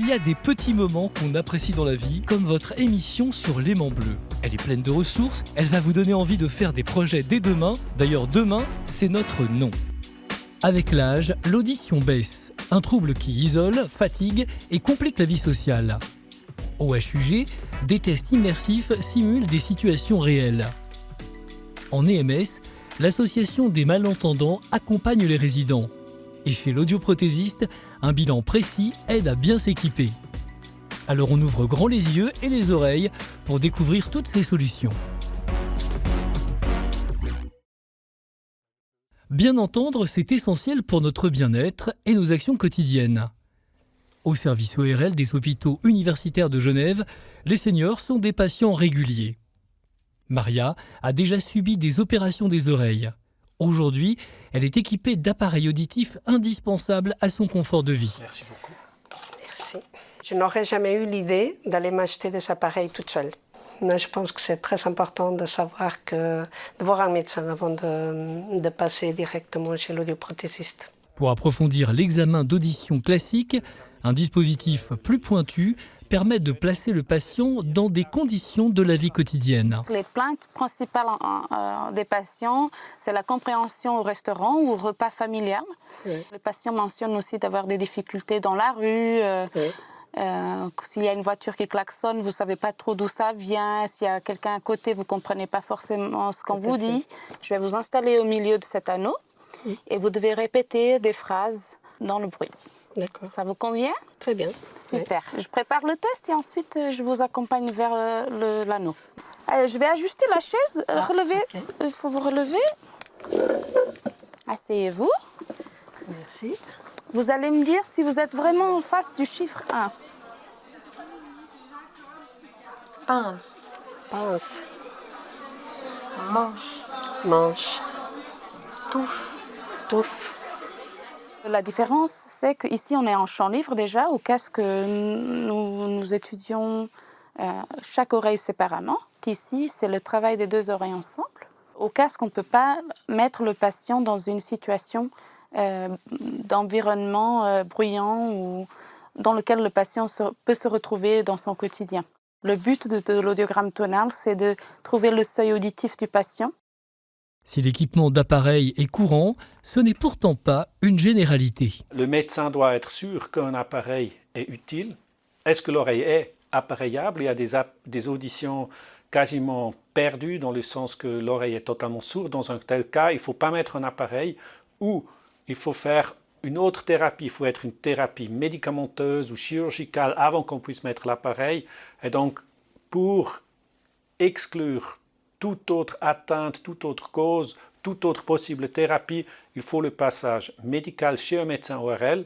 y a des petits moments qu'on apprécie dans la vie, comme votre émission sur l'aimant bleu. Elle est pleine de ressources, elle va vous donner envie de faire des projets dès demain. D'ailleurs, demain, c'est notre nom. Avec l'âge, l'audition baisse, un trouble qui isole, fatigue et complique la vie sociale. Au HUG, des tests immersifs simulent des situations réelles. En EMS, l'association des malentendants accompagne les résidents. Et chez l'audioprothésiste, un bilan précis aide à bien s'équiper. Alors on ouvre grand les yeux et les oreilles pour découvrir toutes ces solutions. Bien entendre, c'est essentiel pour notre bien-être et nos actions quotidiennes. Au service ORL des hôpitaux universitaires de Genève, les seniors sont des patients réguliers. Maria a déjà subi des opérations des oreilles. Aujourd'hui, elle est équipée d'appareils auditifs indispensables à son confort de vie. Merci beaucoup. Merci. Je n'aurais jamais eu l'idée d'aller m'acheter des appareils toute seule. Mais je pense que c'est très important de savoir de voir un médecin avant de passer directement chez l'audioprothésiste. Pour approfondir l'examen d'audition classique, un dispositif plus pointu permet de placer le patient dans des conditions de la vie quotidienne. Les plaintes principales des patients, c'est la compréhension au restaurant ou au repas familial. Oui. Les patients mentionnent aussi d'avoir des difficultés dans la rue. Oui. S'il y a une voiture qui klaxonne, vous ne savez pas trop d'où ça vient. S'il y a quelqu'un à côté, vous ne comprenez pas forcément ce qu'on vous dit. Je vais vous installer au milieu de cet anneau et vous devez répéter des phrases dans le bruit. D'accord. Ça vous convient? Très bien. Super. Je prépare le test et ensuite je vous accompagne vers l'anneau. Je vais ajuster la chaise. Relevez. Okay. Il faut vous relever. Asseyez-vous. Merci. Vous allez me dire si vous êtes vraiment en face du chiffre 1. Pince, Pince, manche, manche, touffe, touffe. La différence, c'est qu'ici, on est en champ libre déjà. Au casque, nous étudions chaque oreille séparément. Qu'ici, c'est le travail des deux oreilles ensemble. Au casque, on ne peut pas mettre le patient dans une situation d'environnement bruyant ou dans lequel le patient peut se retrouver dans son quotidien. Le but de l'audiogramme tonal, c'est de trouver le seuil auditif du patient. Si l'équipement d'appareil est courant, ce n'est pourtant pas une généralité. Le médecin doit être sûr qu'un appareil est utile. Est-ce que l'oreille est appareillable? Il y a des auditions quasiment perdues dans le sens que l'oreille est totalement sourde. Dans un tel cas, il ne faut pas mettre un appareil ou il faut faire une autre thérapie. Il faut être une thérapie médicamenteuse ou chirurgicale avant qu'on puisse mettre l'appareil. Et donc, pour exclure toute autre atteinte, toute autre cause, toute autre possible thérapie, il faut le passage médical chez un médecin ORL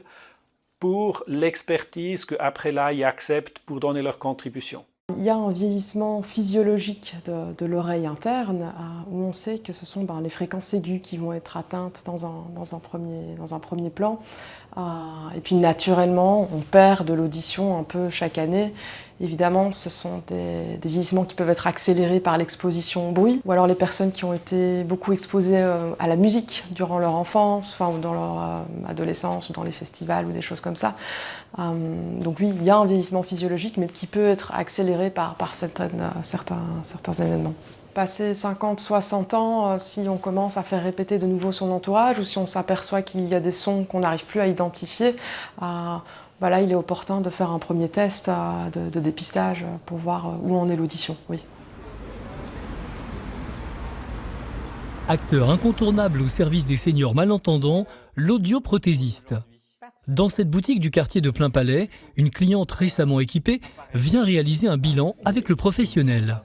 pour l'expertise qu'après là, ils acceptent pour donner leur contribution. Il y a un vieillissement physiologique de l'oreille interne où on sait que ce sont les fréquences aiguës qui vont être atteintes dans un premier plan. Et puis naturellement, on perd de l'audition un peu chaque année. Évidemment, ce sont des vieillissements qui peuvent être accélérés par l'exposition au bruit, ou alors les personnes qui ont été beaucoup exposées à la musique durant leur enfance, ou dans leur adolescence, ou dans les festivals, ou des choses comme ça. Donc oui, il y a un vieillissement physiologique, mais qui peut être accéléré par certains événements. Passé 50, 60 ans, si on commence à faire répéter de nouveau son entourage, ou si on s'aperçoit qu'il y a des sons qu'on n'arrive plus à identifier, là, il est opportun de faire un premier test de dépistage pour voir où en est l'audition. Oui. Acteur incontournable au service des seniors malentendants, l'audioprothésiste. Dans cette boutique du quartier de Plainpalais, une cliente récemment équipée vient réaliser un bilan avec le professionnel.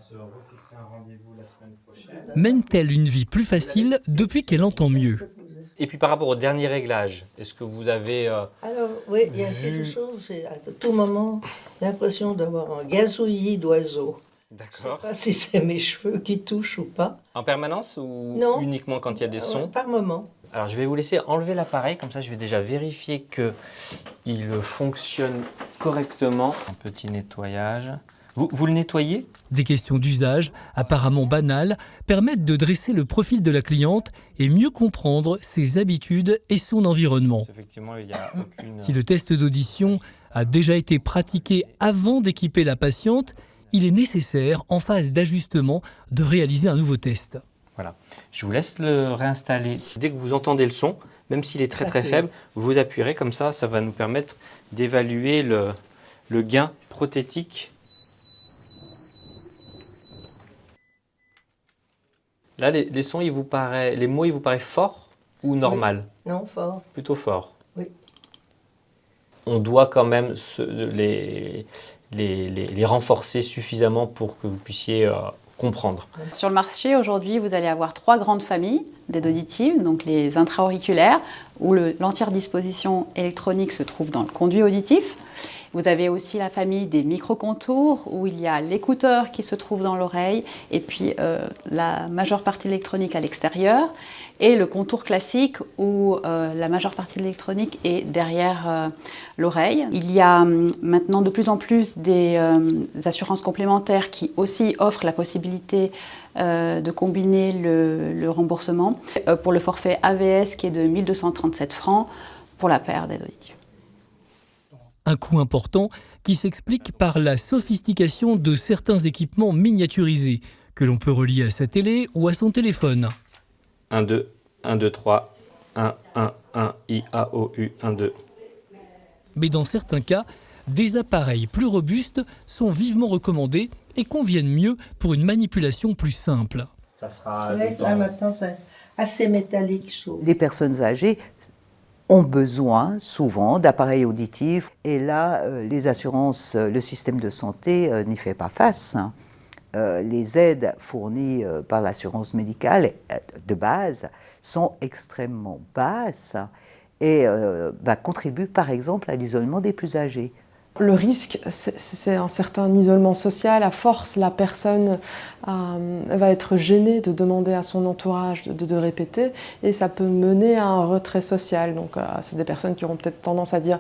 Mène-t-elle une vie plus facile depuis qu'elle entend mieux? Et puis par rapport au dernier réglage, est-ce que vous avez... Alors oui, il y a quelque chose, j'ai à tout moment l'impression d'avoir un gazouillis d'oiseaux. D'accord. Je ne sais pas si c'est mes cheveux qui touchent ou pas. En permanence ou Non. Uniquement quand il y a des sons? Par moment. Alors je vais vous laisser enlever l'appareil, comme ça je vais déjà vérifier qu'il fonctionne correctement. Un petit nettoyage. Vous le nettoyez? Des questions d'usage, apparemment banales, permettent de dresser le profil de la cliente et mieux comprendre ses habitudes et son environnement. Effectivement, il n'y a aucune... Si le test d'audition a déjà été pratiqué avant d'équiper la patiente, il est nécessaire, en phase d'ajustement, de réaliser un nouveau test. Voilà. Je vous laisse le réinstaller. Dès que vous entendez le son, même s'il est très très faible, vous appuierez comme ça va nous permettre d'évaluer le gain prothétique. Là, les sons, les mots, ils vous paraissent forts ou normal? Oui. Non, fort. Plutôt fort. Oui. On doit quand même les renforcer suffisamment pour que vous puissiez comprendre. Sur le marché, aujourd'hui, vous allez avoir 3 grandes familles d'aides auditives, donc les intra-auriculaires, où l'entière-disposition électronique se trouve dans le conduit auditif. Vous avez aussi la famille des micro-contours, où il y a l'écouteur qui se trouve dans l'oreille, et puis la majeure partie de l'électronique à l'extérieur, et le contour classique, où la majeure partie de l'électronique est derrière l'oreille. Il y a maintenant de plus en plus des assurances complémentaires qui aussi offrent la possibilité de combiner le remboursement pour le forfait AVS qui est de 1 237 francs pour la paire d'aides auditives. Un coût important qui s'explique par la sophistication de certains équipements miniaturisés que l'on peut relier à sa télé ou à son téléphone. 1, 2, 1, 2, 3, 1, 1, 1, I, A, O, U, 1, 2. Mais dans certains cas, des appareils plus robustes sont vivement recommandés et conviennent mieux pour une manipulation plus simple. Ça sera Là, maintenant, c'est assez métallique, je trouve. Les personnes âgées ont besoin souvent d'appareils auditifs et là, les assurances, le système de santé n'y fait pas face. Les aides fournies par l'assurance médicale de base sont extrêmement basses et contribuent par exemple à l'isolement des plus âgés. Le risque, c'est un certain isolement social. À force, la personne va être gênée de demander à son entourage de répéter et ça peut mener à un retrait social. Donc, c'est des personnes qui auront peut-être tendance à dire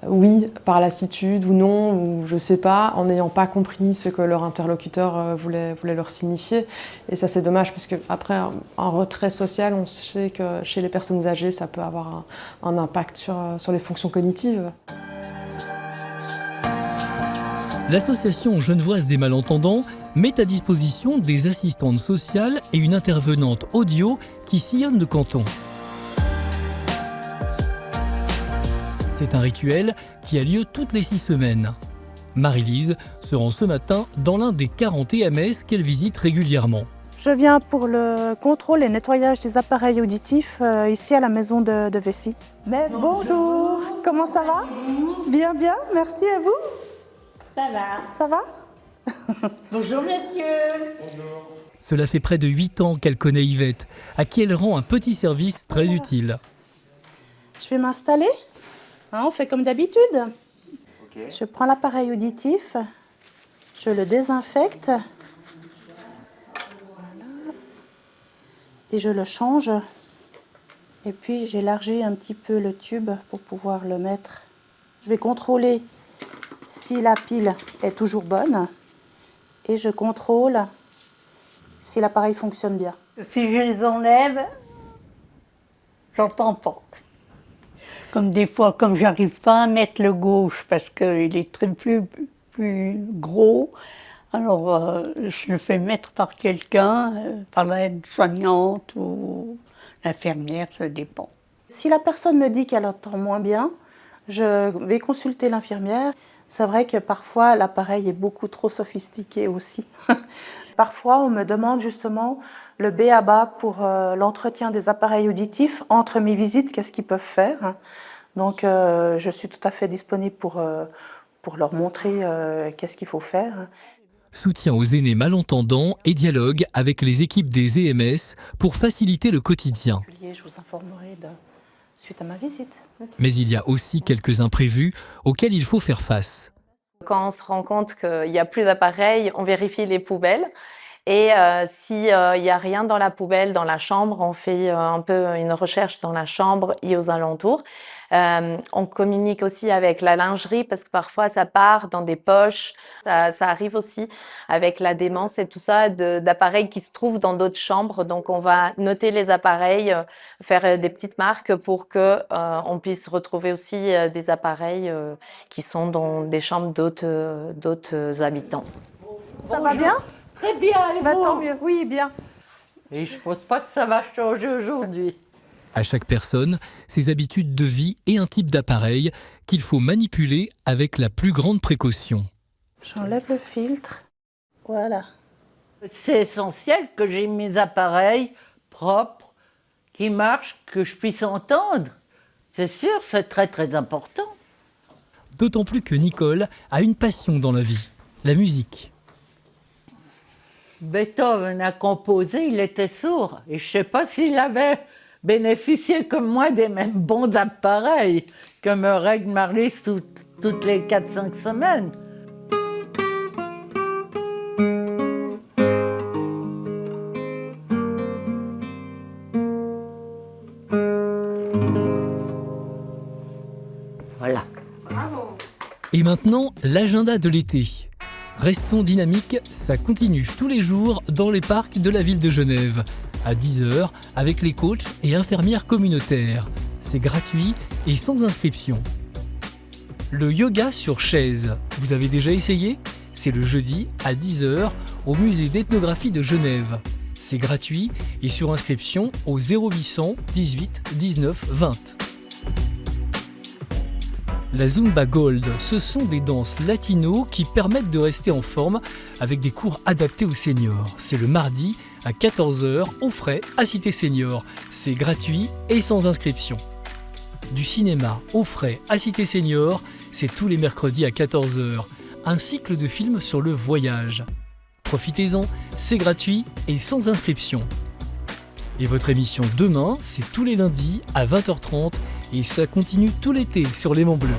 oui par lassitude ou non, ou je ne sais pas, en n'ayant pas compris ce que leur interlocuteur voulait leur signifier. Et ça, c'est dommage parce qu'après un retrait social, on sait que chez les personnes âgées, ça peut avoir un impact sur les fonctions cognitives. L'Association genevoise des malentendants met à disposition des assistantes sociales et une intervenante audio qui sillonne le canton. C'est un rituel qui a lieu toutes les 6 semaines. Marie-Lise se rend ce matin dans l'un des 40 EMS qu'elle visite régulièrement. Je viens pour le contrôle et nettoyage des appareils auditifs ici à la maison de Vessy. Mais bonjour, comment ça va? Bien, bien, merci à vous. Ça va. Ça va? Bonjour monsieur. Bonjour. Cela fait près de 8 ans qu'elle connaît Yvette, à qui elle rend un petit service très utile. Je vais m'installer. On fait comme d'habitude. Okay. Je prends l'appareil auditif, je le désinfecte. Voilà. Et je le change. Et puis j'élargis un petit peu le tube pour pouvoir le mettre. Je vais contrôler si la pile est toujours bonne et je contrôle si l'appareil fonctionne bien. Si je les enlève, j'entends pas. Comme des fois, comme j'arrive pas à mettre le gauche parce qu'il est plus gros, alors je le fais mettre par quelqu'un, par l'aide-soignante ou l'infirmière, ça dépend. Si la personne me dit qu'elle entend moins bien, je vais consulter l'infirmière. C'est vrai que parfois, l'appareil est beaucoup trop sophistiqué aussi. Parfois, on me demande justement le b.a.-ba pour l'entretien des appareils auditifs. Entre mes visites, qu'est-ce qu'ils peuvent faire? Donc, je suis tout à fait disponible pour leur montrer qu'est-ce qu'il faut faire. Soutien aux aînés malentendants et dialogue avec les équipes des EMS pour faciliter le quotidien. Je vous informerai suite à ma visite. Mais il y a aussi quelques imprévus auxquels il faut faire face. Quand on se rend compte qu'il n'y a plus d'appareils, on vérifie les poubelles. Et s'il n'y a rien dans la poubelle, dans la chambre, on fait un peu une recherche dans la chambre et aux alentours. On communique aussi avec la lingerie parce que parfois ça part dans des poches. Ça arrive aussi avec la démence et tout ça, d'appareils qui se trouvent dans d'autres chambres. Donc on va noter les appareils, faire des petites marques pour que on puisse retrouver aussi des appareils qui sont dans des chambres d'autres habitants. Ça va bien? Très bien, et vous? Tant mieux, oui, bien. Et je pense pas que ça va changer aujourd'hui. À chaque personne, ses habitudes de vie et un type d'appareil qu'il faut manipuler avec la plus grande précaution. J'enlève le filtre. Voilà. C'est essentiel que j'ai mes appareils propres, qui marchent, que je puisse entendre. C'est sûr, c'est très très important. D'autant plus que Nicole a une passion dans la vie, la musique. Beethoven a composé, il était sourd. Et je ne sais pas s'il avait bénéficié comme moi des mêmes bons appareils que me règle Marley toutes les 4-5 semaines. Voilà. Et maintenant, l'agenda de l'été. Restons dynamiques, ça continue tous les jours dans les parcs de la ville de Genève, à 10h avec les coachs et infirmières communautaires. C'est gratuit et sans inscription. Le yoga sur chaise, vous avez déjà essayé ? C'est le jeudi à 10h au musée d'ethnographie de Genève. C'est gratuit et sur inscription au 0800 18 19 20. La Zumba Gold, ce sont des danses latino qui permettent de rester en forme avec des cours adaptés aux seniors. C'est le mardi à 14h au frais à Cité Senior. C'est gratuit et sans inscription. Du cinéma au frais à Cité Senior, c'est tous les mercredis à 14h. Un cycle de films sur le voyage. Profitez-en, c'est gratuit et sans inscription. Et votre émission demain, c'est tous les lundis à 20h30 et ça continue tout l'été sur L'Aimant Bleu.